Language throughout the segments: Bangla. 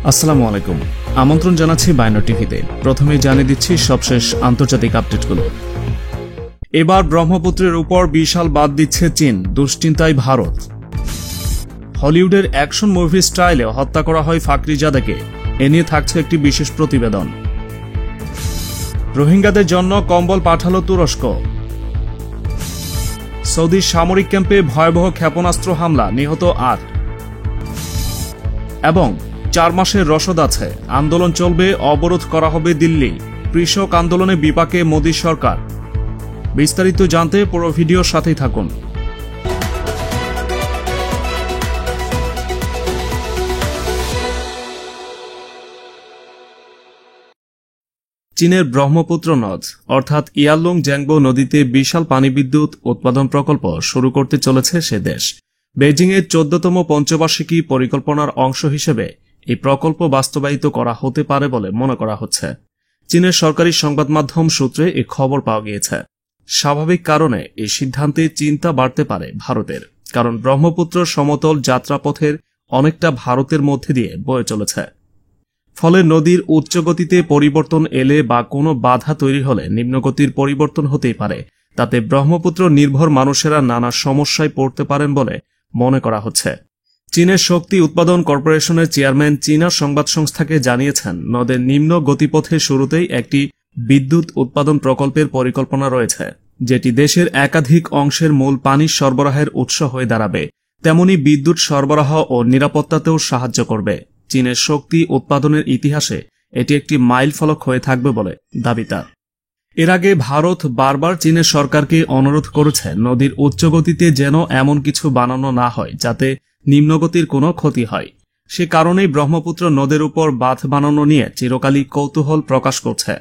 আসসালামু আলাইকুম। আমন্ত্রণ জানাচ্ছি বায়না টিভিতে। প্রথমেই জানিয়ে দিচ্ছি সবশেষ আন্তর্জাতিক আপডেটগুলো। এবার ব্রহ্মপুত্রের উপর বিশাল বাঁধ দিচ্ছে চীন, দুশ্চিন্তায় ভারত। হলিউডের অ্যাকশন মুভি স্টাইলে হত্যা করা হয় ফাকরিজাদেকে, এ নিয়ে থাকছে একটি বিশেষ প্রতিবেদন। রোহিঙ্গাদের জন্য কম্বল পাঠালো তুরস্ক। সৌদি সামরিক ক্যাম্পে ভয়াবহ ক্ষেপণাস্ত্র হামলা, নিহত ৮। এবং ৪ মাসের রসদ আছে, আন্দোলন চলবে, অবরোধ করা হবে দিল্লি। কৃষক আন্দোলনে বিপাকে মোদী সরকার। বিস্তারিত জানতে পুরো ভিডিওর সাথেই থাকুন। চীনের ব্রহ্মপুত্র নদ অর্থাৎ ইয়ারলুং জ্যাংবো নদীতে বিশাল পানিবিদ্যুৎ উৎপাদন প্রকল্প শুরু করতে চলেছে সে দেশ। বেজিংয়ের ১৪তম পঞ্চবার্ষিকী পরিকল্পনার অংশ হিসেবে এই প্রকল্প বাস্তবায়িত করা হতে পারে বলে মনে করা হচ্ছে। চীনের সরকারি সংবাদ মাধ্যম সূত্রে এ খবর পাওয়া গিয়েছে। স্বাভাবিক কারণে এই সিদ্ধান্তে চিন্তা বাড়তে পারে ভারতের, কারণ ব্রহ্মপুত্র সমতল যাত্রাপথের অনেকটা ভারতের মধ্যে দিয়ে বয়ে চলেছে। ফলে নদীর উচ্চ গতিতে পরিবর্তন এলে বা কোনো বাধা তৈরি হলে নিম্নগতির পরিবর্তন হতেই পারে। তাতে ব্রহ্মপুত্র নির্ভর মানুষেরা নানা সমস্যায় পড়তে পারেন বলে মনে করা হচ্ছে। চীনের শক্তি উৎপাদন কর্পোরেশনের চেয়ারম্যান চীনা সংবাদ সংস্থাকে জানিয়েছেন, নদের নিম্ন গতিপথের শুরুতেই একটি বিদ্যুৎ উৎপাদন প্রকল্পের পরিকল্পনা রয়েছে, যেটি দেশের একাধিক অংশের মূল পানি সরবরাহের উৎস হয়ে দাঁড়াবে। তেমনি বিদ্যুৎ সরবরাহ ও নিরাপত্তাতেও সাহায্য করবে। চীনের শক্তি উৎপাদনের ইতিহাসে এটি একটি মাইল ফলক হয়ে থাকবে বলে দাবি তার। এর আগে ভারত বারবার চীনের সরকারকে অনুরোধ করেছে নদীর উচ্চ গতিতে যেন এমন কিছু বানানো না হয় যাতে নিম্নগতির কোনো ক্ষতি হয়। সে কারণেই ব্রহ্মপুত্র নদের উপর বাঁধ বানানো নিয়ে চিরকালই কৌতূহল প্রকাশ করছে।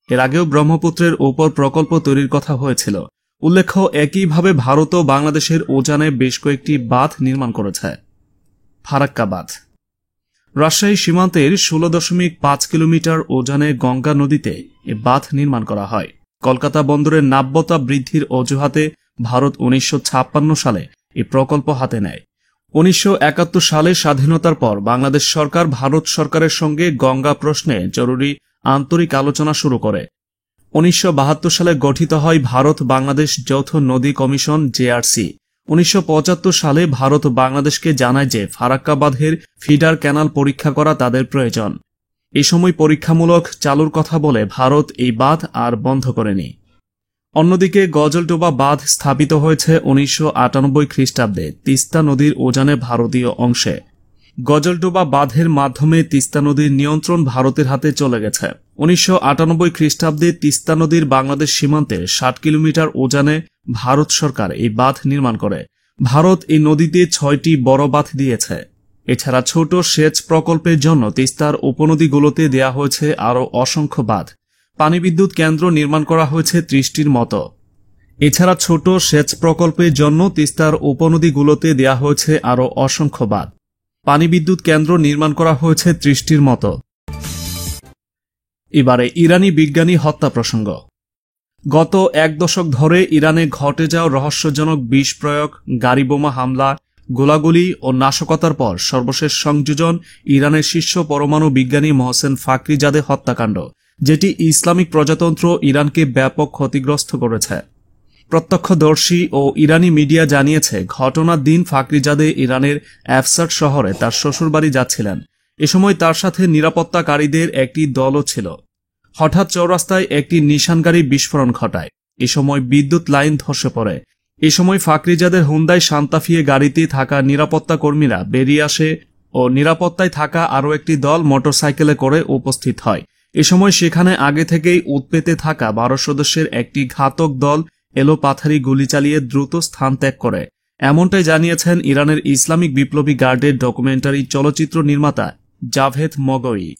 এর আগেও ব্রহ্মপুত্রের উপর প্রকল্প তৈরির কথা হয়েছিল। উল্লেখ্য, একইভাবে ভারতও বাংলাদেশের উজানে বেশ কয়েকটি বাঁধ নির্মাণ করেছে। ফারাক্কা বাঁধ রাজশাহী সীমান্তের ১৬.৫ কিলোমিটার উজানে গঙ্গা নদীতে এ বাঁধ নির্মাণ করা হয়। কলকাতা বন্দরের নাব্যতা বৃদ্ধির অজুহাতে ভারত ১৯৫৬ সালে এই প্রকল্প হাতে নেয়। ১৯৭১ সালে স্বাধীনতার পর বাংলাদেশ সরকার ভারত সরকারের সঙ্গে গঙ্গা প্রশ্নে জরুরি আন্তরিক আলোচনা শুরু করে। ১৯৭২ সালে গঠিত হয় ভারত বাংলাদেশ যৌথ নদী কমিশন জেআরসি। ১৯৭৫ সালে ভারত বাংলাদেশকে জানায় যে ফারাক্কা বাঁধের ফিডার ক্যানাল পরীক্ষা করা তাদের প্রয়োজন। এই সময় পরীক্ষামূলক চালুর কথা বলে ভারত এই বাঁধ আর বন্ধ করেনি। অন্যদিকে গজলডোবা বাঁধ স্থাপিত হয়েছে ১৯৯৮ খ্রিস্টাব্দে তিস্তা নদীর উজানে ভারতীয় অংশে। গজলডোবা বাঁধের মাধ্যমে তিস্তা নদীর নিয়ন্ত্রণ ভারতের হাতে চলে গেছে। ১৯৯৮ খ্রিস্টাব্দে তিস্তা নদীর বাংলাদেশ সীমান্তে ৬০ কিলোমিটার উজানে ভারত সরকার এই বাঁধ নির্মাণ করে। ভারত এই নদীতে ৬টি বড় বাঁধ দিয়েছে। এছাড়া ছোট সেচ প্রকল্পের জন্য তিস্তার উপনদীগুলোতে দেয়া হয়েছে আরও অসংখ্য বাঁধ। পানি বিদ্যুৎ কেন্দ্র নির্মাণ করা হয়েছে ৩০টির মতো। এছাড়া ছোট সেচ প্রকল্পের জন্য তিস্তার উপনদীগুলোতে দেয়া হয়েছে আরও অসংখ্য বাঁধ। পানি বিদ্যুৎ কেন্দ্র নির্মাণ করা হয়েছে ৩০টির মতো। এবারে ইরানি বিজ্ঞানী হত্যা প্রসঙ্গ। গত ১ দশক ধরে ইরানে ঘটে যাওয়া রহস্যজনক বিষ প্রয়োগ, গাড়ি বোমা হামলা, গোলাগুলি ও নাশকতার পর সর্বশেষ সংযোজন ইরানের শীর্ষ পরমাণু বিজ্ঞানী মহসেন ফাকরিজাদে হত্যাকাণ্ড, যেটি ইসলামিক প্রজাতন্ত্র ইরানকে ব্যাপক ক্ষতিগ্রস্ত করেছে। প্রত্যক্ষদর্শী ও ইরানি মিডিয়া জানিয়েছে, ঘটনার দিন ফাকরিজাদে ইরানের অ্যাফসাট শহরে তার শ্বশুরবাড়ি যাচ্ছিলেন। এ সময় তার সাথে নিরাপত্তাকারীদের একটি দলও ছিল। হঠাৎ চৌরাস্তায় একটি নিশানকারী বিস্ফোরণ ঘটায়। এ সময় বিদ্যুৎ লাইন ধসে পড়ে। এ সময় ফাকরিজাদের হুন্দাই সান্তাফিয়ে গাড়িতে থাকা নিরাপত্তা কর্মীরা বেরিয়ে আসে ও নিরাপত্তায় থাকা আরও একটি দল মোটরসাইকেলে করে উপস্থিত হয়। এ সময় সেখানে আগে থেকেই উৎপেতে থাকা ১২ সদস্যের একটি ঘাতক দল এলোপাথারি গুলি চালিয়ে দ্রুত স্থান ত্যাগ করে। এমনটাই জানিয়েছেন ইরানের ইসলামিক বিপ্লবী গার্ডের ডকুমেন্টারি চলচ্চিত্র নির্মাতা জাভেদ মগই।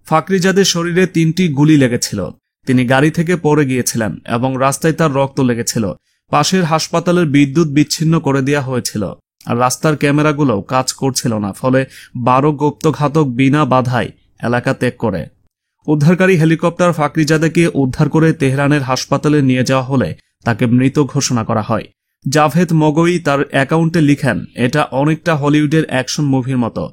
ফাকরিজাদের শরীরে ৩টি গুলি লেগেছিল। তিনি গাড়ি থেকে পড়ে গিয়েছিলেন এবং রাস্তায় তার রক্ত লেগেছিল। পাশের হাসপাতালের বিদ্যুৎ বিচ্ছিন্ন করে দেওয়া হয়েছিল আর রাস্তার ক্যামেরাগুলোও কাজ করছিল না। ফলে ১২ গুপ্তঘাতক বিনা বাধায় এলাকা ত্যাগ করে। উদ্ধারকারী হেলিকপ্টার ফাকরিজাদেকে উদ্ধার করে তেহরানের হাসপাতালে নিয়ে যাওয়া হলে তাকে মৃত ঘোষণা করা হয়। জাভেদ মগই তার অ্যাকাউন্টে লিখেন, এটা অনেকটা হলিউডের অ্যাকশন মুভির মতো।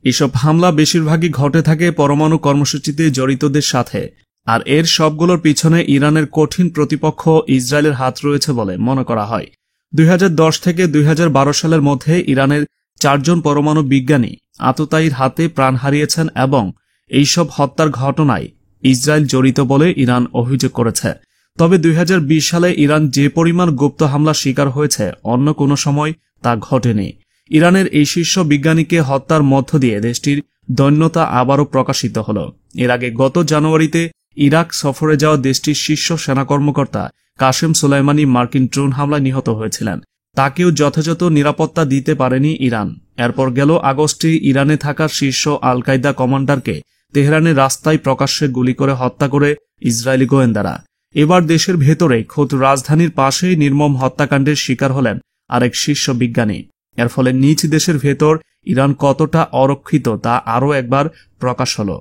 এসব হামলা বেশিরভাগই ঘটে থাকে পরমাণু কর্মসূচিতে জড়িতদের সাথে, আর এর সবগুলোর পিছনে ইরানের কঠিন প্রতিপক্ষ ইসরায়েলের হাত রয়েছে বলে মনে করা হয়। 2010 থেকে 2012 সালের মধ্যে ইরানের 4 জন পরমাণু বিজ্ঞানী আততায়ীর হাতে প্রাণ হারিয়েছেন এবং এইসব হত্যার ঘটনায় ইসরায়েল জড়িত বলে ইরান অভিযোগ করেছে। তবে 2020 সালে ইরান যে পরিমাণ গুপ্ত হামলা শিকার হয়েছে অন্য কোনো সময় তা ঘটেনি। ইরানের এই শীর্ষ বিজ্ঞানীকে হত্যার মধ্য দিয়ে দেশটির দৈন্যতা আবারও প্রকাশিত হল। এর আগে গত জানুয়ারিতে ইরাক সফরে যাওয়া দেশটির শীর্ষ সেনা কর্মকর্তা কাসেম সোলাইমানি মার্কিন ড্রোন হামলায় নিহত হয়েছিলেন। তাকেও যথাযথ নিরাপত্তা দিতে পারেনি ইরান। এরপর গেল আগস্টে ইরানে থাকা শীর্ষ আল কায়দা কমান্ডারকে তেহরানের রাস্তায় প্রকাশ্যে গুলি করে হত্যা করে ইসরায়েলি গোয়েন্দারা। এবার দেশের ভেতরে খোদ রাজধানীর পাশেই নির্মম হত্যাকাণ্ডের শিকার হলেন আরেক শীর্ষ বিজ্ঞানী। এর ফলে নিজ দেশের ভেতর ইরান কতটা অরক্ষিত তা আরও একবার প্রকাশ হল।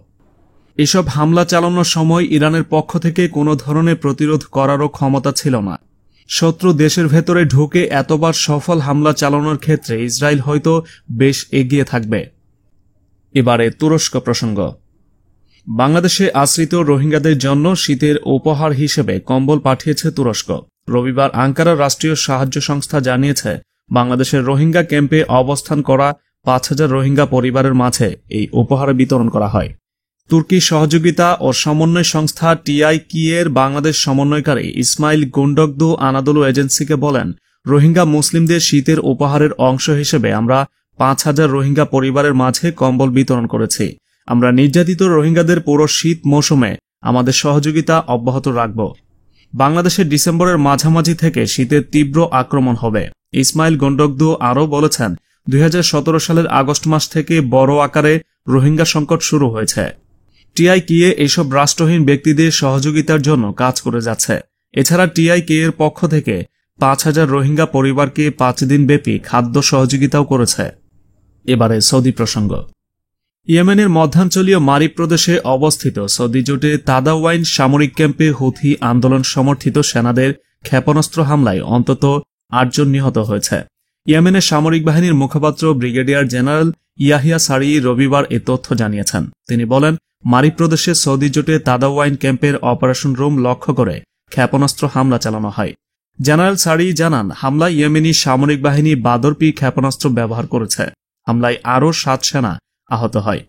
এসব হামলা চালানোর সময় ইরানের পক্ষ থেকে কোনো ধরনের প্রতিরোধ করারও ক্ষমতা ছিল না। শত্রু দেশের ভেতরে ঢুকে এতবার সফল হামলা চালানোর ক্ষেত্রে ইসরায়েল হয়তো বেশ এগিয়ে থাকবে। এবারে তুরস্ক প্রসঙ্গ। বাংলাদেশে আশ্রিত রোহিঙ্গাদের জন্য শীতের উপহার হিসেবে কম্বল পাঠিয়েছে তুরস্ক। রবিবার আঙ্কারার রাষ্ট্রীয় সাহায্য সংস্থা জানিয়েছে, বাংলাদেশের রোহিঙ্গা ক্যাম্পে অবস্থান করা 5,000 রোহিঙ্গা পরিবারের মাঝে এই উপহার বিতরণ করা হয়। তুর্কি সহযোগিতা ও সমন্বয় সংস্থা TIK এর বাংলাদেশ সমন্বয়কারী ইসমাইল গুন্ডকদু আনাদোলু এজেন্সিকে বলেন, রোহিঙ্গা মুসলিমদের শীতের উপহারের অংশ হিসেবে আমরা 5,000 রোহিঙ্গা পরিবারের মাঝে কম্বল বিতরণ করেছি। আমরা নির্যাতিত রোহিঙ্গাদের পুরো শীত মৌসুমে আমাদের সহযোগিতা অব্যাহত রাখব। বাংলাদেশে ডিসেম্বরের মাঝামাঝি থেকে শীতের তীব্র আক্রমণ হবে। ইসমাইল গুন্ডকদু আরও বলেছেন, 2017 সালের আগস্ট মাস থেকে বড় আকারে রোহিঙ্গা সংকট শুরু হয়েছে। TIK এইসব রাষ্ট্রহীন ব্যক্তিদের সহযোগিতার জন্য কাজ করে যাচ্ছে। এছাড়া TIK এর পক্ষ থেকে 5,000 রোহিঙ্গা পরিবারকে 5 দিন ব্যাপী খাদ্য সহযোগিতাও করেছে। এবারে সৌদি প্রসঙ্গ। ইয়েমেনের মধ্যাঞ্চলীয় মারিব প্রদেশে অবস্থিত সৌদি জোটে তাদাওয়াইন সামরিক ক্যাম্পে হুথি আন্দোলন সমর্থিত সেনাদের ক্ষেপণাস্ত্র হামলায় অন্তত 8 জন নিহত হয়েছে। ইয়েমেনের সামরিক বাহিনীর মুখপাত্র ব্রিগেডিয়ার জেনারেল ইয়াহিয়া সারি রবিবার এ তথ্য জানিয়েছেন। তিনি বলেন, মারিব প্রদেশে সৌদি জোটে তাদাওয়াইন ক্যাম্পের অপারেশন রুম লক্ষ্য করে ক্ষেপণাস্ত্র হামলা চালানো হয়। জেনারেল সারি জানান, হামলায় ইয়েমেনি সামরিক বাহিনী বাদরপি ক্ষেপণাস্ত্র ব্যবহার করেছে। হামলায় আরও 7 সেনা আহত হয়।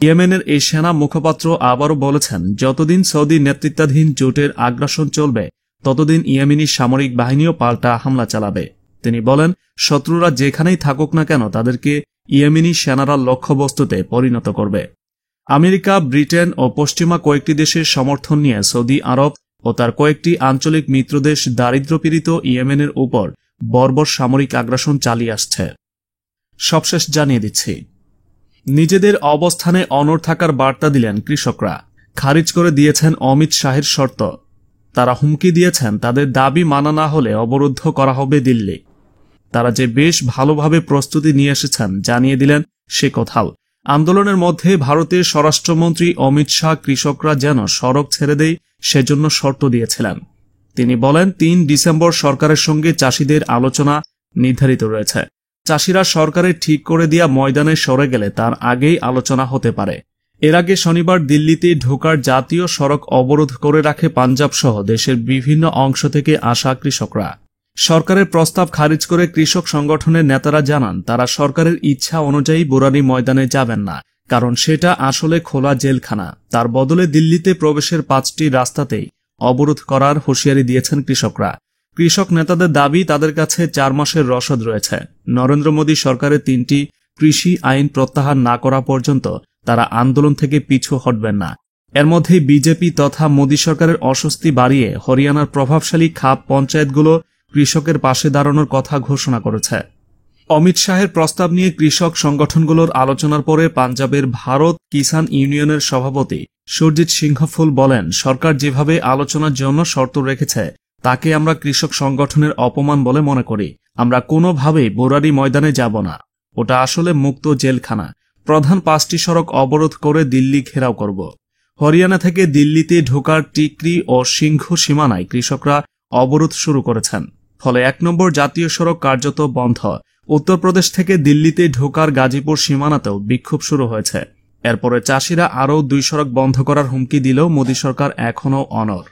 ইয়েমেনের এই সেনা মুখপাত্র আবারও বলেছেন, যতদিন সৌদি নেতৃত্বাধীন জোটের আগ্রাসন চলবে ততদিন ইয়েমেনি সামরিক বাহিনীও পাল্টা হামলা চালাবে। তিনি বলেন, শত্রুরা যেখানেই থাকুক না কেন তাদেরকে ইয়েমেনি সেনারা লক্ষ্যবস্তুতে পরিণত করবে। আমেরিকা, ব্রিটেন ও পশ্চিমা কয়েকটি দেশের সমর্থন নিয়ে সৌদি আরব ও তার কয়েকটি আঞ্চলিক মিত্রদেশ দারিদ্র্যপীড়িত ইয়েমেনের উপর বর্বর সামরিক আগ্রাসন চালিয়ে আসছে। সবশেষ জানিয়ে দিচ্ছি, নিজেদের অবস্থানে অনড় থাকার বার্তা দিলেন কৃষকরা। খারিজ করে দিয়েছেন অমিত শাহের শর্ত। তারা হুমকি দিয়েছেন, তাদের দাবি মানা না হলে অবরুদ্ধ করা হবে দিল্লি। তারা যে বেশ ভালোভাবে প্রস্তুতি নিয়ে এসেছেন জানিয়ে দিলেন সে কথাও। আন্দোলনের মধ্যে ভারতের স্বরাষ্ট্রমন্ত্রী অমিত শাহ কৃষকরা যেন সড়ক ছেড়ে দেয় সেজন্য শর্ত দিয়েছিলেন। তিনি বলেন, 3 ডিসেম্বর সরকারের সঙ্গে চাষিদের আলোচনা নির্ধারিত রয়েছে। চাষিরা সরকারের ঠিক করে দেয়া ময়দানে সরে গেলে তার আগেই আলোচনা হতে পারে। এর আগে শনিবার দিল্লিতে ঢোকার জাতীয় সড়ক অবরোধ করে রাখে পাঞ্জাব সহ দেশের বিভিন্ন অংশ থেকে আসা কৃষকরা। সরকারের প্রস্তাব খারিজ করে কৃষক সংগঠনের নেতারা জানান, তারা সরকারের ইচ্ছা অনুযায়ী বুরানি ময়দানে যাবেন না, কারণ সেটা আসলে খোলা জেলখানা। তার বদলে দিল্লিতে প্রবেশের 5টি রাস্তাতেই অবরোধ করার হুঁশিয়ারি দিয়েছেন কৃষকরা। কৃষক নেতাদের দাবি, তাদের কাছে 4 মাসের রসদ রয়েছে। নরেন্দ্র মোদী সরকারের 3টি কৃষি আইন প্রত্যাহার না করা পর্যন্ত তারা আন্দোলন থেকে পিছু হটবেন না। এর মধ্যে বিজেপি তথা মোদী সরকারের অস্বস্তি বাড়িয়ে হরিয়ানার প্রভাবশালী খাপ পঞ্চায়েতগুলো কৃষকের পাশে দাঁড়ানোর কথা ঘোষণা করেছে। অমিত শাহের প্রস্তাব নিয়ে কৃষক সংগঠনগুলোর আলোচনার পরে পাঞ্জাবের ভারত কিষান ইউনিয়নের সভাপতি সুরজিৎ সিংহ ফুল বলেন, সরকার যেভাবে আলোচনার জন্য শর্ত রেখেছে তাকে আমরা কৃষক সংগঠনের অপমান বলে মনে করি। আমরা কোনোভাবেই বোরারি ময়দানে যাব না, ওটা আসলে মুক্ত জেলখানা। প্রধান 5টি সড়ক অবরোধ করে দিল্লি ঘেরাও করব। হরিয়ানা থেকে দিল্লিতে ঢোকার টিকরি ও সিংহ সীমানায় কৃষকরা অবরোধ শুরু করেছেন। ফলে 1 নম্বর জাতীয় সড়ক কার্যত বন্ধ। উত্তরপ্রদেশ থেকে দিল্লিতে ঢোকার গাজীপুর সীমানাতেও বিক্ষোভ শুরু হয়েছে। এরপরে চাষিরা আরও 2 সড়ক বন্ধ করার হুমকি দিলেও মোদী সরকার এখনও অনড়।